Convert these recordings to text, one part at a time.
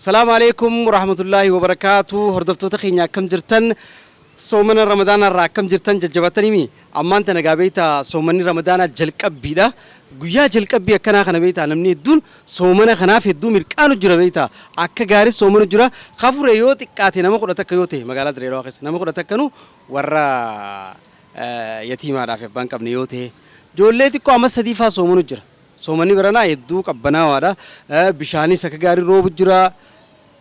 السلام عليكم ورحمة الله وبركاته. هردفتو تخينيا كم جرتن صومنا رمضان الرا كم جرتن ججبتني مي أما أنت نجابيتا صومني رمضان جلك أبيدا قيا جلك أبي كنا خنا بيتا نمني دون صومنا خنا في الدوم كانوا جرا بيتا أكجاري صومنا جرا خافوا ريوت كاتي نما خد تكيوتي مقالة دريرو خس نما خد تكنو ورا يتيم عارف بانك أبنيوتي جولتي كوما سديفا صومنا جرا صومني برنا يدو كبنا وارا بشاني سكجاري روب جرا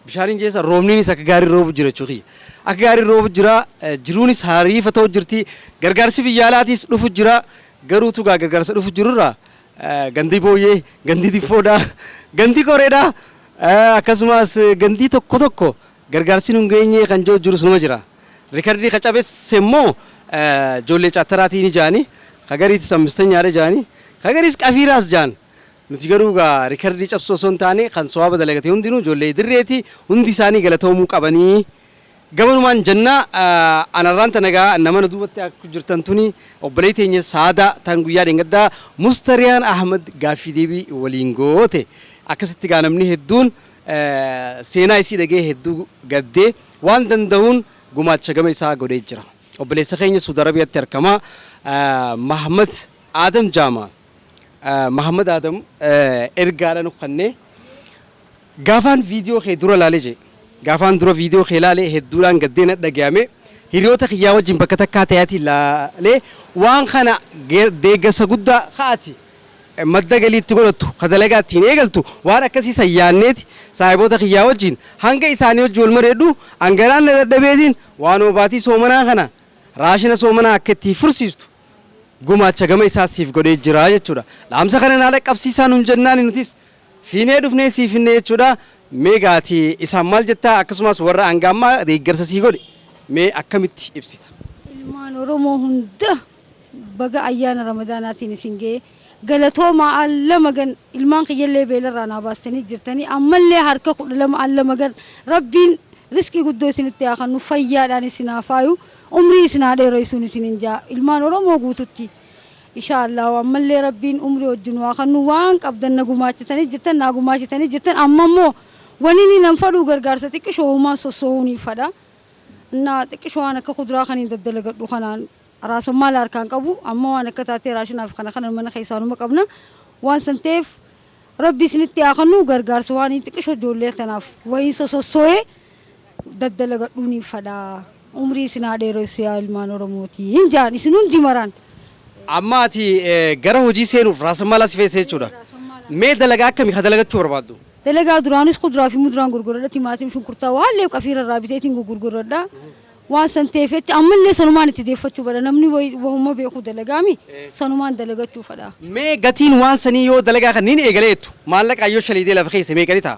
بشانين جيسا رومني سكجاري روب جرا شوخي أكجاري روب جرا جروني سهاري فتو جرتي غرغرسي بيالاتي سلوف جرا غروتو غرغرس سلوف جرورا غندي بويه غندي ديفودا غندي كوريدا أكاسماس غندي توكو توكو غرغرسي نونغيني كنجو جروس نمجرا ريكاردي كچابس سمو جولي چاتراتي ني جاني خغريت سمستنياري جاني خغريس كافيراس جان نتيجروغا ريكاردي چابسو سونتاني خان سواب دلغتي هندينو جولي دريتي هندي ساني غلطومو قبني غمنمان جنة أنا رانت نجا نما ندوبت أكجرتنتوني وبليتيني سادة تانغويا رينغدا مستريان أحمد غافي ديبي ولينغوتي أكست تجانمني هدون سينا يسي دقيه هدو قدي وان دندون قمات شجمة سا غوريجرا وبليس خيني سوداربيا تركما محمد آدم جاما محمد آدم إرجالا نقنّي غافان فيديو خيدورا لالجي غافان درو فيديو خلالي هدولان قدينا دقيامي هيريوتا خياوة جنبكتا كاتياتي لالي وان خانا ديگا سقودا خاتي مدى قلي تقولتو خدلقا تينيقلتو وانا كسي سيانيتي صاحبوتا خياوة جين هنگا إسانيو جول مريدو انگران ندبيدين وانو باتي سومنا خانا راشنا سومنا اكتي فرسيستو قوما چگما إسا سيف قده جراجة چودا لامسا خانا نالك افسيسان انجناني نتيس فيني دفني سيفيني چودا meegaati isaan maal jettaa akkasumas warra angaammaa deeggarsa sii godhe mee akkamitti ibsita ilmaan oromoo hunda baga ayyaana ramadaanaatiin isin ga'e galatooma alla magan ilmaan kiyyallee beelarraa naa baastanii jirtanii ammallee harka 12 alla magan rabbiin riskii guddoo isinitti haa kennu fayyaadhaan isin haa faayu umrii isin haa dheereysuun isinin jaa ilmaan oromoo guututti inshallah ammallee rabbiin umrii wajjin waa kennu waan qabdan na gumaachitanii jirtan naa gumaachitanii jirtan ammammoo wanini namfadu gargaarsa xiqqishoo uumaa sossoonii fada na xiqqishoo waan akka kuduraa kaniin daddalagadhu kanaan raasummaa laarkaan qabu amma waan akka taatee raashinaaf kana mana keessaanuma qabna waan santeef rabbi isinitti haa kennu gargaarsa waan xiqqishoo ijoollee tanaaf wayii sossoo'ee daddalagadhuunii fada umrii isin haa dheeressu yaa ilmaan oromootii hin jaan isin hundi maraan amma ati gara hojii seenuuf raasummaa si feesee jechuudha mee dalagaa akkamii ka dalagachuu barbaaddu dalagaa duraanis kuduraa fi muduraan gurguradha timaatiin shunkurtaa waan lee qafiira irraa biteetiin gurguradha waan santeefetti ammallee sanumaan itti deeffachuu bada namni wahuma beeku dalagaami sanumaan dalagachuu fadha mee gatiin waan sanii yoo dalagaa kanniin eegaleettu maallaqa yoo shaliidee lafa keessa mee galita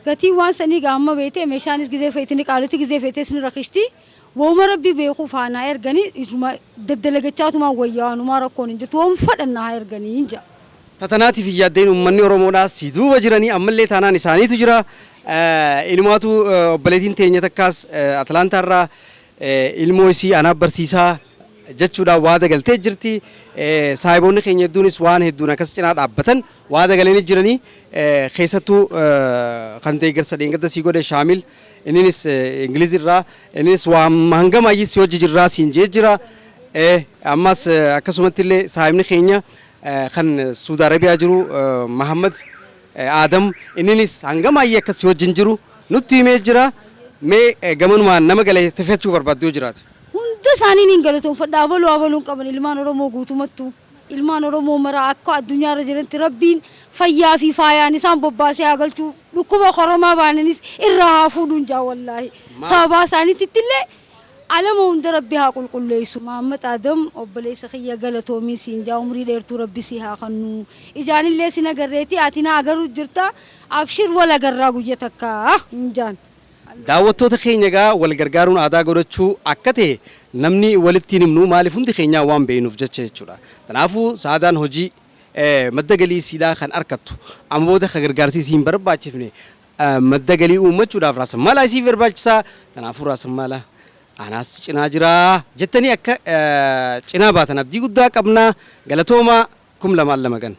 gatiin waan sanii gaamma beetee meeshaanis gizee feetini qaalutti gizee feetee sin rakishti wahuma rabbi beeku faanaa erganii daddalagachaatumaan wayyaanuma rakkoon hin jirtu wahuma fadhannaa erganii hin jaa tatanaatiif yaaddeen uummanni oromoodhaas si duuba jiranii ammallee taanaan isaaniitu jira ilmaatu obboleettiin teenya takkaas atlaantaarraa ilmoo isii anaaf barsiisaa jechuudhaan waada galtee jirti saahiboonni keenya hedduunis waan hedduun akkas cinaa dhaabbatan waada galanii jiranii keessattuu kan deeggarsa dheengadda sii godhe shaamil inninis ingilizirraa inninis waan hangamayyii si hojii jirraa siin jee jira ammas akkasumatti illee saahibni keenya kan Saudi Arabia jiru Muhammad Adam inninis hangamayyii akkas wajjin jiru nutti himee jira mee gamanumaan nama galateeffachuu barbaaddu yoo jiraate hunda isaaniin hin galatoonfadha abaluun qaban ilmaan oromoo guutumattu ilmaan oromoo mara akka addunyaarra jiranitti rabbiin fayyaa fi faayaan isaan bobbaasee haa galchuu dhukkuba koromaa baananis irraa haa fuudhuun jaa wallaahi sababaa isaaniitti illee alama hunda rabbi haa qulqulleessu Muhammad Adam obboleessa kiyya galatoomii siin jaa umrii dheertuu rabbi si haa kennu ijaanillee si nagarreeti ati na agarru jirta abshir wal agarraa guyya takka hin jaan daawwattoota keenya gaa wal gargaaruun aadaa godhachuu akka ta'e namni walittiin himnu maaliif hundi keenyaa waan beeynuuf jecha jechuudha kanaafuu saadaan hojii madda galii siidhaa kan arkattu amma booda ka gargaarsiisii hin barbaachifne madda galii uummachuudhaaf raasamaalaa isii barbaachisaa kanaafuu raasamaalaa anas cinaa jira jettanii akka cinaa baatan abdii guddaa qabna galatooma kum lamaan lama gan